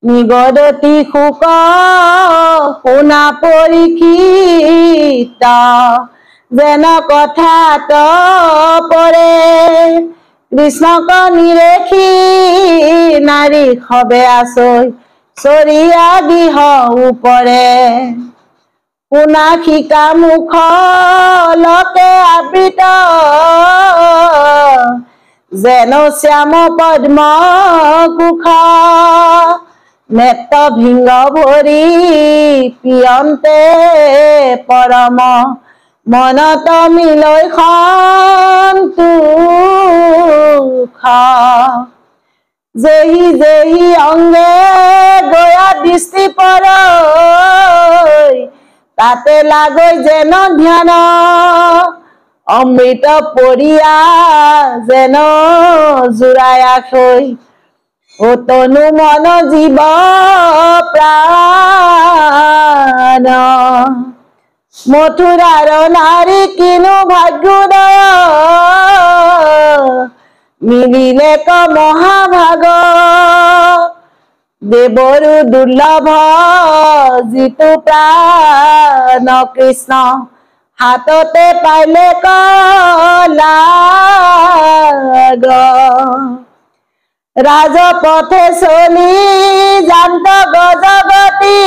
নিগদতি শুক শুনা পৰীক্ষিত যেন কথাত পৰে কৃষ্ণক নিৰেখি নাৰী সবে আচৈ চৰিয়া গৃহ উপৰে শুনা শিকা মুখ লকে আবৃত যেন শ্যাম পদ্ম কুশ নেত্ৰ ভিংগ ভৰি পিয়ন্তে পৰম মনত মিলৈ সন্তোষ যেহি যেহি অংগে গয়া দৃষ্টি পৰৈ তাতে লাগৈ যেন ধ্যান অমৃত পৰিয়া যেন জোৰায়া থৈ ও তনু মন জীৱ প্ৰাণ মথুৰাৰ নাৰী কিনো ভাগ্যোদয় মিলিলে ক মহাভাগ দেৱৰো দুৰ্লভ যিটো প্ৰাণ কৃষ্ণ হাততে পাইলে কলাগ ৰাজপথে চলি যান্ত গজগতি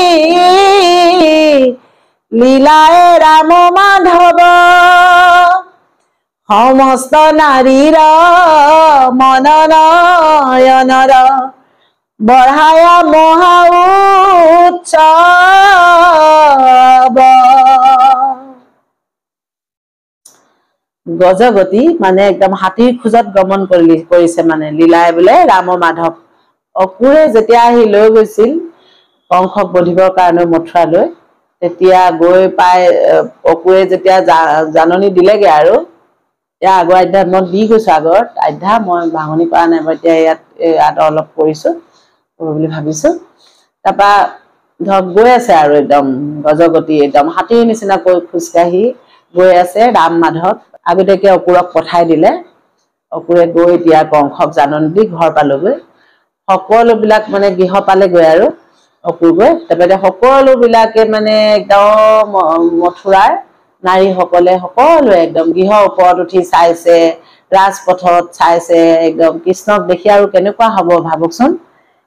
লীলায়ে ৰাম মাধৱ সমস্ত নাৰীৰ মন নয়নৰ বঢ়ায়া মহা উৎসৱ গজগতি মানে একদম হাতীৰ খোজত গমন কৰিছে মানে লীলাই বোলে ৰাম মাধৱ অকুৰে যেতিয়া আহি লৈ গৈছিল কংসক বধিবৰ কাৰণে মথুৰালৈ তেতিয়া গৈ পাই অকুৰে যেতিয়া জাননী দিলেগে আৰু এতিয়া আগৰ অধ্যায়ত মই দি গৈছো আগৰ অধ্যায় মই ভাঙনি কৰা নাই এতিয়া ইয়াত অলপ কৰিছো বুলি ভাবিছো তাৰপা ধক গৈ আছে আৰু একদম গজগতি একদম হাতীৰ নিচিনা খোজকাঢ়ি গৈ আছে ৰাম মাধৱ আগতীয়াকে অকুৰক পঠাই দিলে অকুৰে গৈ এতিয়া কংসক জাননী দি ঘৰ পালগৈ সকলোবিলাক মানে গৃহ পালেগৈ আৰু অকুৰ গৈ তাৰপৰা সকলো বিলাকে মানে একদম মথুৰাৰ নাৰীসকলে সকলোৱে একদম গৃহৰ ওপৰত উঠি চাইছে ৰাজপথত চাইছে একদম কৃষ্ণক দেখি আৰু কেনেকুৱা হ'ব ভাবকচোন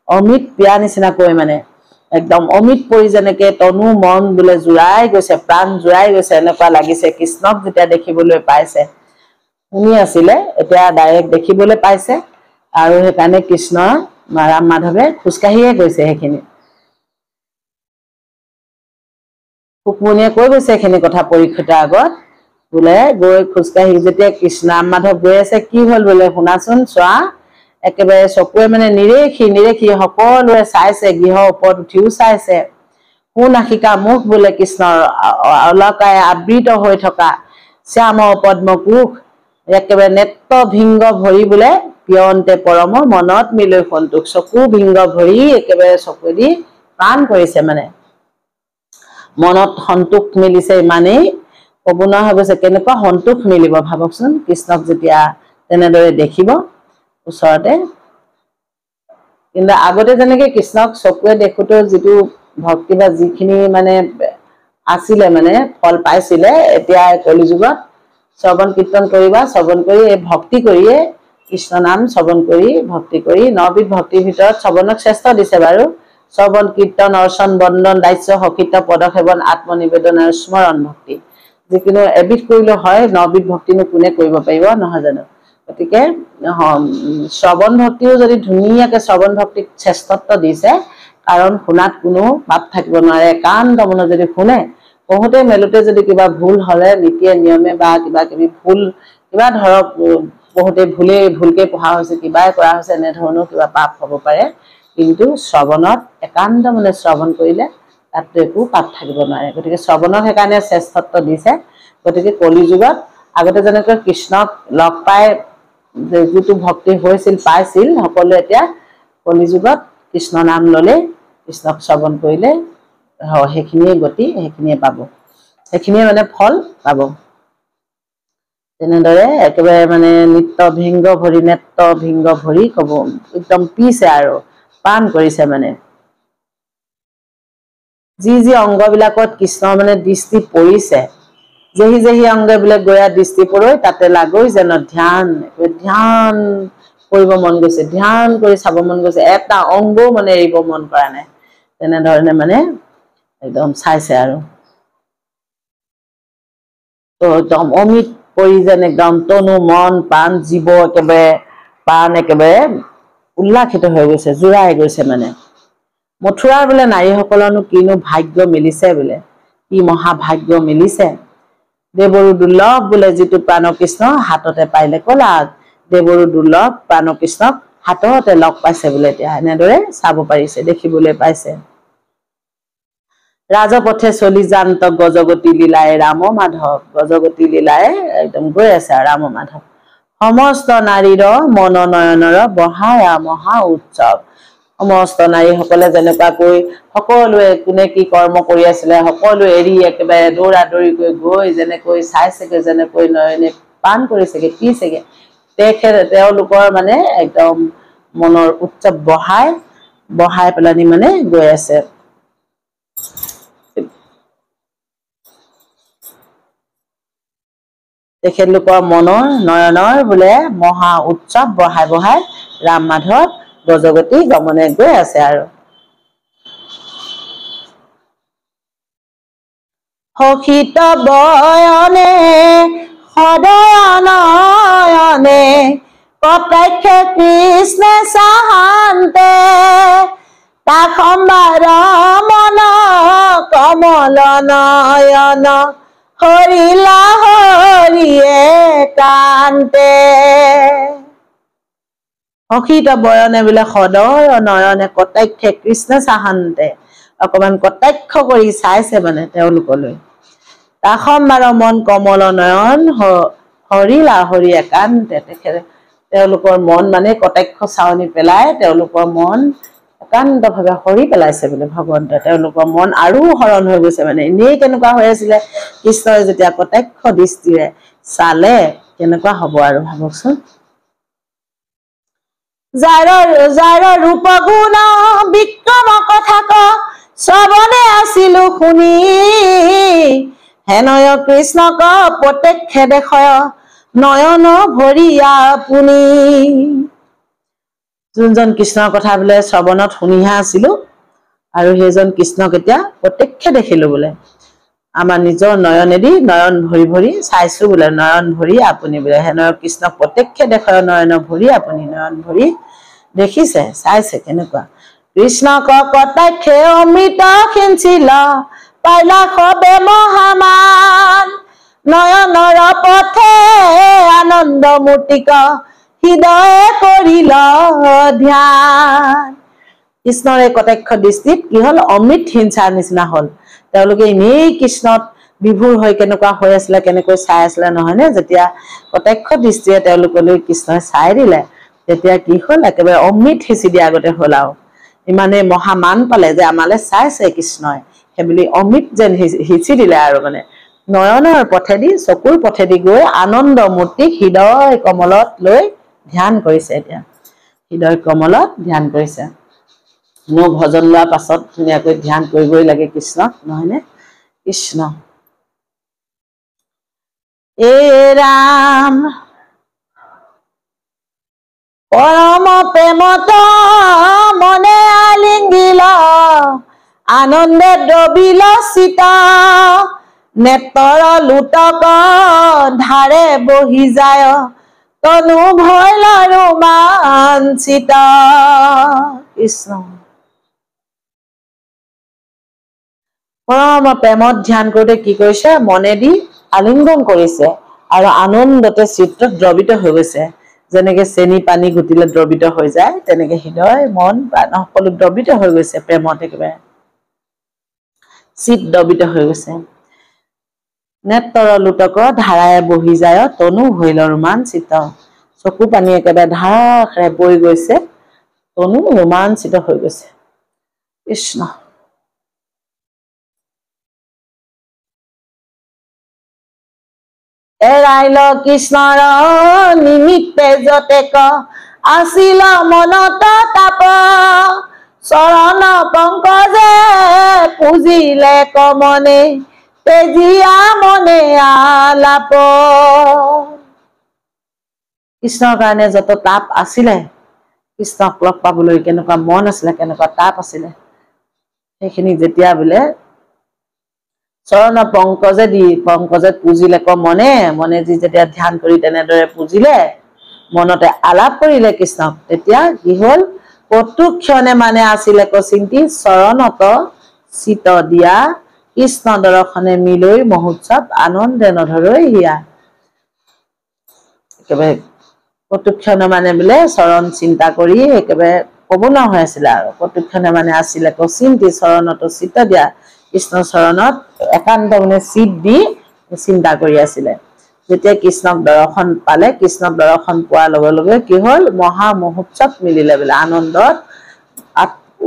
অমিত প্ৰিয়া নিচিনাকৈ মানে একদম অমিত পৰি যেনেকে তনু মন বোলে জুৰাই গৈছে প্ৰাণ জুৰাই গৈছে এনেকুৱা লাগিছে কৃষ্ণক যেতিয়া দেখিবলৈ পাইছে শুনি আছিলে এতিয়া ডাইৰেক্ট দেখিবলৈ পাইছে আৰু সেইকাৰণে কৃষ্ণ ৰাম মাধৱে খোজকাঢ়িয়ে গৈছে সেইখিনি ফুকমুনিয়ে কৈ গৈছে সেইখিনি কথা পৰীক্ষিতৰ আগত বোলে গৈ খোজকাঢ়ি যেতিয়া কৃষ্ণ ৰাম মাধৱ গৈ আছে কি হ'ল বোলে শুনাচোন চোৱা একেবাৰে চকুৱে মানে নিৰেখি সকলোৱে চাইছে গৃহৰ ওপৰত উঠিও চাইছে সুনাসিকা মুখ বোলে কৃষ্ণৰ অলকাই আবৃত হৈ থকা শ্যাম পদ্ম কুশ একেবাৰে নেত্ৰ ভিংগ ভৰি বোলে পিয়ন্তে পৰম মনত মিলৈ সন্তোষ চকু ভিংগ ভৰি একেবাৰে চকুৱেদি প্ৰাণ কৰিছে মানে মনত সন্তোষ মিলিছে ইমানেই ক'ব নোৱাৰা হৈ গৈছে কেনেকুৱা সন্তোষ মিলিব ভাবকচোন কৃষ্ণক যেতিয়া তেনেদৰে দেখিব ওচৰতে কিন্তু আগতে যেনেকে কৃষ্ণক চকুৱে দেখোতে যিটো ভক্তি বা যিখিনি মানে আছিলে মানে ফল পাইছিলে এতিয়া কলিযুগত শ্ৰৱণ কীৰ্তন কৰিবা শ্ৰৱণ কৰি এই ভক্তি কৰিয়ে কৃষ্ণ নাম শ্ৰৱণ কৰি ভক্তি কৰি নবিধ ভক্তিৰ ভিতৰত শ্ৰৱণক শ্ৰেষ্ঠ দিছে বাৰু শ্ৰৱণ কীৰ্তন অৰ্চন বন্দন দাস্য সকিত পদসেৱন আত্মনিবেদন আৰু স্মৰণ ভক্তি যিকোনো এবিধ কৰিলে হয় নবিধ ভক্তিনো কোনে কৰিব পাৰিব নহয় জানো গতিকে শ্ৰৱণ ভক্তিও যদি ধুনীয়াকে শ্ৰৱণ ভক্তিক শ্ৰেষ্ঠত্ব দিছে কাৰণ শুনাত কোনো পাপ থাকিব নোৱাৰে একান্ত মনে যদি শুনে বহুতে মেলোতে যদি কিবা ভুল হলে নীতিয়ে নিয়মে বা কিবা কিবি ভুল কিবা ধৰক বহুতে ভুলকে পঢ়া হৈছে কিবাই কৰা হৈছে এনে ধৰণৰ কিবা পাপ হ'ব পাৰে কিন্তু শ্ৰৱণত একান্ত মনে শ্ৰৱণ কৰিলে তাত একো পাপ থাকিব নোৱাৰে গতিকে শ্ৰৱণক সেইকাৰণে শ্ৰেষ্ঠত্ব দিছে গতিকে কলিযুগত আগতে যেনেকৈ কৃষ্ণক লগ পাই যিটো ভক্তি হৈছিল পাইছিল সকলোৱে এতিয়া কলিযুগত কৃষ্ণ নাম ললে কৃষ্ণক শ্ৰৱণ কৰিলে সেইখিনিয়ে গতি সেইখিনিয়ে পাব সেইখিনিয়ে মানে ফল পাব তেনেদৰে একেবাৰে মানে নিত্য ভিংগ ভৰি নেত্ৰ ভিংগ ভৰি কব একদম পিছে আৰু পান কৰিছে মানে যি যি অংগবিলাকত কৃষ্ণ মানে দৃষ্টি পৰিছে যেহি যেহি অংগবিলাক গয়া দৃষ্টি পৰৈ তাতে লাগৈ যেন ধ্যান ধ্যান কৰিব মন গৈছে ধ্যান কৰি চাব মন গৈছে এটা অংগও মানে এৰিব মন কৰা নাই তেনেধৰণে মানে একদম চাইছে আৰু তো একদম অমিত পৰি যেন একদম তনু মন প্ৰাণ জীৱ একেবাৰে প্ৰাণ একেবাৰে উল্লাসিত হৈ গৈছে জোৰাই গৈছে মানে মথুৰাৰ বোলে নাৰীসকলৰনো কিনো ভাগ্য মিলিছে বোলে কি মহাভাগ্য মিলিছে দেৱৰো দুৰ্লভ বোলে যিটো প্ৰাণকৃষ্ণ হাততে পাইলে কলা দেৱৰো দুৰ্লভ প্ৰাণকৃষ্ণক হাততে লগ পাইছে বোলে এতিয়া এনেদৰে চাব পাৰিছে দেখিবলৈ পাইছে ৰাজপথে চলি যান্ত গজগতি লীলায় ৰাম মাধৱ গজগতি লীলায় একদম গৈ আছে ৰাম মাধৱ সমস্ত নাৰীৰ মন নয়নৰ বহায়া মহা উৎসৱ সমস্ত নাৰীসকলে যেনেকুৱাকৈ সকলোৱে কোনে কি কৰ্ম কৰি আছিলে সকলো এৰি একেবাৰে দৌৰা দৌৰিকৈ গৈ যেনেকৈ চাইছেগে যেনেকৈ নয়নে পান কৰিছেগে পিছেগে তেওঁলোকৰ মানে একদম মনৰ উৎসৱ বহাই পেলানি মানে গৈ আছে তেখেতলোকৰ মনৰ নয়নৰ বোলে মহা উৎসৱ বহাই ৰাম মাধৱ গজগতি গমনে গৈ আছে আৰু হকিত বয়নে সদয়নয়নে কটাক্ষে কৃষ্ণ চাহান্তে তাখম্বাৰ মন কমল নয়ন হৰিলা হৰিয়ে কান্তে হকিত বয়নে বোলে সদয় নয়নে কটাক্ষে কৃষ্ণ চাহান্তে অকমান কটাক্ষ কৰি চাইছে মানে তেওঁলোকলৈ তাখম্বাৰ মন কমল নয়ন হৰিলা হৰি একান্তে তেওঁলোকৰ মন মানে কটাক্ষ চাৱনি পেলাই তেওঁলোকৰ মন একান্তভাৱে হৰি পেলাইছে বোলে ভগৱন্তে তেওঁলোকৰ মন আৰু হৰণ হৈ গৈছে মানে এনেই কেনেকুৱা হৈ আছিলে কৃষ্ণই যেতিয়া কটাক্ষ দৃষ্টিৰে চালে কেনেকুৱা হ'ব আৰু ভাবকচোন যাৰ ৰূপ গুণ বিক্ৰম কথা ক শ্ৰৱণে আছিলো শুনি হেনয় কৃষ্ণক প্ৰত্যক্ষে দেখয় নয়ন ভৰিয়া আপুনি যোনজন কৃষ্ণৰ কথা বোলে শ্ৰৱণত শুনিহে আছিলো আৰু সেইজন কৃষ্ণক এতিয়া প্ৰত্যক্ষে দেখিলো বোলে আমাৰ নিজৰ নয়নেদি নয়ন ভৰি চাইছো বোলে নয়ন ভৰি আপুনি বোলে হেনয় কৃষ্ণক প্ৰত্যক্ষে দেখয় নয়ন ভৰি আপুনি নয়ন ভৰি দেখিছে চাইছে কেনেকুৱা কৃষ্ণক কটাক্ষে অমৃত সিঞ্চিল পাইলা সবে মহামান নয়নৰ পথে আনন্দ মূৰ্তিক হৃদয়ে কৰিল ধ্যান কৃষ্ণৰ এই কটাক্ষ দৃষ্টিত কি হল অমৃত হিংসাৰ নিচিনা হল তেওঁলোকে এনেই কৃষ্ণত বিভোৰ হৈ কেনেকুৱা হৈ আছিলে কেনেকৈ চাই আছিলে নহয়নে যেতিয়া কটাক্ষ দৃষ্টিৰে তেওঁলোকলৈ কৃষ্ণই চাই দিলে তেতিয়া কি হল একেবাৰে অমৃত সিঁচি দিয়া আগতে হল আৰু ইমানে মহামান পালে যে আমালে চাইছে কৃষ্ণই সেইবুলি অমৃত যেন সিঁচি দিলে আৰু মানে নয়নৰ পথেদি চকুৰ পথেদি গৈ আনন্দ মূৰ্তিক হৃদয় কমলত লৈ ধ্যান কৰিছে এতিয়া হৃদয় কমলত ধ্যান কৰিছে মোৰ ভজন লোৱাৰ পাছত ধুনীয়াকৈ ধ্যান কৰিবই লাগে কৃষ্ণক নহয়নে কৃষ্ণ এ ৰাম পৰম প্ৰেমত মনে আলিংগিল আনন্দে দ্ৰবিল চিতা নেত্ৰৰ লুটক ধাৰে বহি যায় তনু ভৈল ৰোমাঞ্চিত কৃষ্ণ পৰম প্ৰেমত ধ্যান কৰোঁতে কি কৰিছে মনেদি আলিংগন কৰিছে আৰু আনন্দতে চিত্ৰত দ্ৰৱিত হৈ গৈছে যেনেকে চেনি পানী ঘুটিলে দ্ৰৱিত হৈ যায় তেনেকে হৃদয় মন প্ৰাণ সকলো দ্ৰৱিত হৈ গৈছে প্ৰেমত একেবাৰে চিত দ্ৰৱিত হৈ গৈছে নেত্ৰৰ লুটক ধাৰায়ে বহি যায় তনু ভৈল ৰোমাঞ্চিত চকু পানী একেবাৰে ধাৰাসাৰে বৈ গৈছে তনু ৰোমাঞ্চিত হৈ গৈছে কৃষ্ণ এৰাইল কৃষ্ণৰ নিমিত্তে যতেক আছিল মনত তাপ চৰণ পংকজে পুজিলে কমনে তেজিয়া মনে আলাপ কৃষ্ণৰ কাৰণে যত তাপ আছিলে কৃষ্ণক লগ পাবলৈ কেনেকুৱা মন আছিলে কেনেকুৱা তাপ আছিলে সেইখিনি যেতিয়া বোলে চৰণ পংকজে দি পংকজে পুজিলে মনে মনে যি যেতিয়া ধ্যান কৰি তেনেদৰে পুজিলে মনতে আলাপ কৰিলে কৃষ্ণক তেতিয়া কি হল কটুক্ষণে মানে আছিলে চিন্তি চৰণত চিত দিয়া কৃষ্ণ দৰ্শনে মিলৈ মহোৎসৱ আনন্দে নধৰৈ হিয়া একেবাৰে কটুক্ষণে মানে বোলে চৰণ চিন্তা কৰি একেবাৰে ক'ব নোৱাৰা হৈ আছিলে আৰু কটুক্ষণে মানে আছিলে চিন্তি চৰণত চিত দিয়া কৃষ্ণ চৰণত একান্ত মানে চিত দি চিন্তা কৰি আছিলে যেতিয়া কৃষ্ণক দৰ্শন পালে কৃষ্ণক দৰ্শন পোৱাৰ লগে লগে কি হল মহা মহোৎসৱ মিলিলে বোলে আনন্দত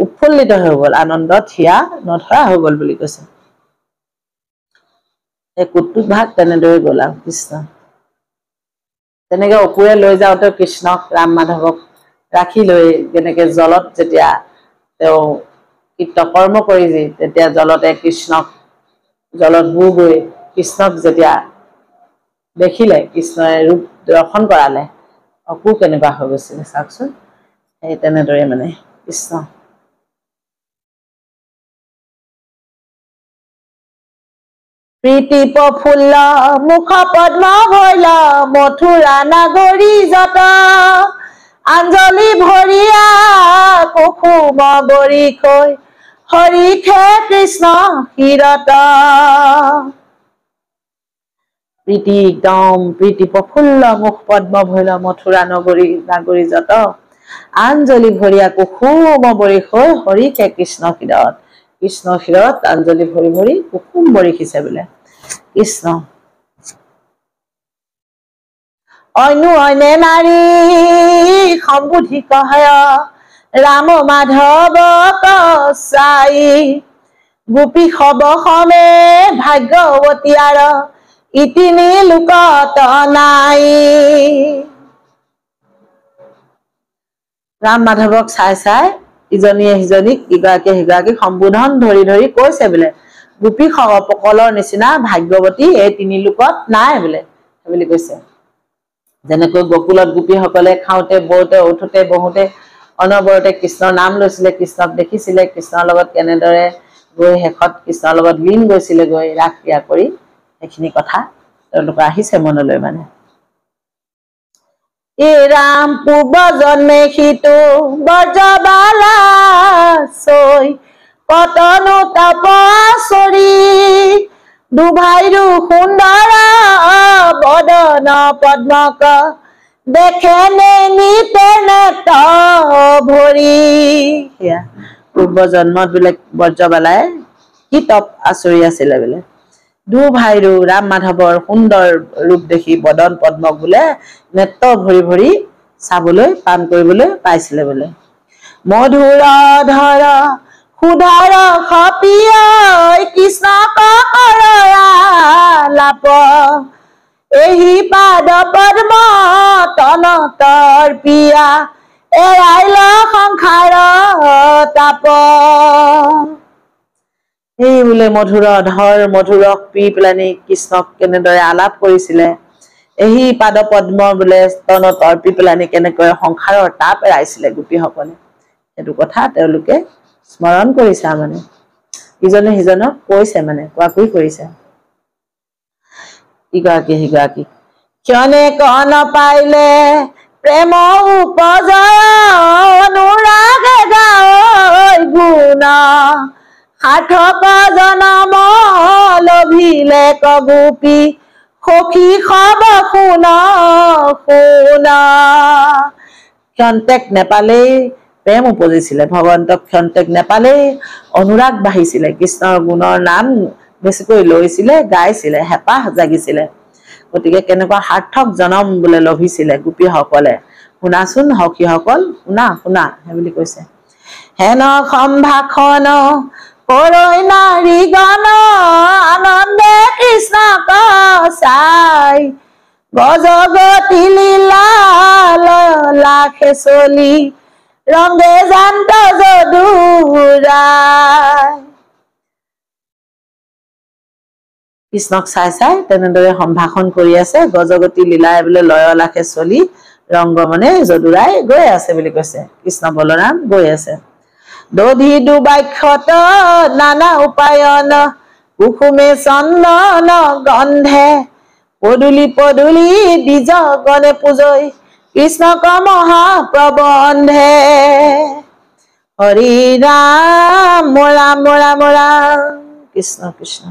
উৎফুল্লিত হৈ গল আনন্দত হিয়া নধৰা হৈ গল বুলি কৈছে এই কুটুক ভাগ তেনেদৰে গল আৰু কৃষ্ণ তেনেকে অপুৰে লৈ যাওঁতে কৃষ্ণক ৰাম মাধৱক ৰাখি লৈ যেনেকে জলত যেতিয়া তেওঁ কৃতকৰ্ম কৰি তেতিয়া জলতে কৃষ্ণক জলত বুৰ গৈ কৃষ্ণক যেতিয়া দেখিলে কৃষ্ণই ৰূপ দৰ্শন কৰালে অপু কেনেকুৱা হৈ গৈছিলে চাওকচোন সেই তেনেদৰে মানে কৃষ্ণ প্ৰীতি প্ৰফুল্ল মুখ পদ্ম ভৈল মথুৰা নাগৰী যত আঞ্জলি ভৰিয়া কুসুম বৰিকৈ হৰিঠে কৃষ্ণ ক্ষীৰত প্ৰীতি একদম প্ৰীতি প্ৰফুল্ল মুখ পদ্ম ভৈল মথুৰা নাগৰী যত আঞ্জলি ভৰিয়া কুসুম বৰিকৈ হৰিঠে কৃষ্ণ ক্ষীৰত আঞ্জলি ভৰি ভৰি কুসুম বৰিখিছে বোলে কৃষ্ণ অন্যে নাৰী সম্বুধি কহয় ৰাম মাধৱ কসাই গোপী খব সমে ভাগ্যৱতী আৰ ইতিনি লোকত নাই ৰাম মাধৱক চাই চাই ইজনীয়ে সিজনীক ইগৰাকীয়ে সিগৰাকীক সম্বোধন ধৰি ধৰি কৈছে বোলে গোপী সকলৰ নিচিনা ভাগ্যৱতী এই তিনি লোকত নাই বোলে বুলি কৈছে যেনেকৈ গকুলত গোপীসকলে খাওঁতে বওঁতে উঠোতে বহোতে অনবৰতে কৃষ্ণৰ নাম লৈছিলে কৃষ্ণক দেখিছিলে কৃষ্ণৰ লগত কেনেদৰে গৈ শেষত কৃষ্ণৰ লগত লীন গৈছিলে গৈ ৰাস ক্ৰিয়া কৰি সেইখিনি কথা তেওঁলোকে আহিছে মনলৈ মানে ৰাম পূৰ্ব জন্মে সিটো বজ্ৰবালা চৈ কতনো তপস্বৰী দুভাইৰো সুন্দৰ বদন পদ্মক দেখে নিতে নেত ভৰি পূৰ্ব জন্মত বোলে বজ্ৰবালাই কি তপ আচৰি আছিলে বোলে দুভাইৰো ৰাম মাধৱৰ সুন্দৰ ৰূপ দেখি বদন পদ্মক বোলে নেত্ৰ ভৰি ভৰি চাবলৈ পান কৰিবলৈ পাইছিলে বোলে মধুৰ ধৰ সুধাৰ সপিয় কৃষ্ণক লাপ এহি পাদ পদ্ম তন তৰ্পিয়া এৰাইল সংসাৰ তাপ এই বোলে মধুৰ ধৰ মধুৰক পি পেলানি কৃষ্ণক কেনেদৰে আলাপ কৰিছিলে এহি পাদ পদ্ম বোলে স্তনত অৰ্পি পেলানি কেনেকৈ সংসাৰৰ তাপ এৰাইছিলে গোপীসকলে সেইটো কথা তেওঁলোকে স্মৰণ কৰিছে মানে ইজনে সিজনক কৈছে মানে কোৱাকৈ কৰিছে ইগৰাকী সিগৰাকী ক্ষণে কণ পাইলে প্ৰেম উপজয় অনুৰাগে গায় গুণ সাৰ্থক জনম লভিলে কগোপী সখী খব শুন শুন ক্ষন্তেক নেপালেই প্ৰেম উপজিছিলে ভগৱন্তক ক্ষন্তেক নেপালেই অনুৰাগ বাঢ়িছিলে কৃষ্ণৰ গুণৰ নাম বেছিকৈ লৈছিলে গাইছিলে হেঁপাহ জাগিছিলে গতিকে কেনেকুৱা সাৰ্থক জনম বোলে লভিছিলে গোপীসকলে শুনাচোন সখীসকল শুনা শুনা সেই বুলি কৈছে হেন সম্ভাষণ কৰৈ নাৰী গণ আনন্দে কৃষ্ণক চাই গজগতি লীলা লাখে চলি ৰংগে জান্ত যদুৰাই। কৃষ্ণক চাই চাই তেনেদৰে সম্ভাষণ কৰি আছে। গজগতি লীলাই বোলে লয়লাসে চলি ৰংগমনে যদুৰাই গৈ আছে বুলি কৈছে। কৃষ্ণ বলৰাম গৈ আছে। দধি দুবাক্ষত নানা উপায়ন কুসুমে চন্দন গন্ধে পদুলি পদুলি বীজ গণে পূজৈ কৃষ্ণক মহাপ্ৰবন্ধে। হৰি ৰাম ৰাম ৰাম ৰাম কৃষ্ণ কৃষ্ণ।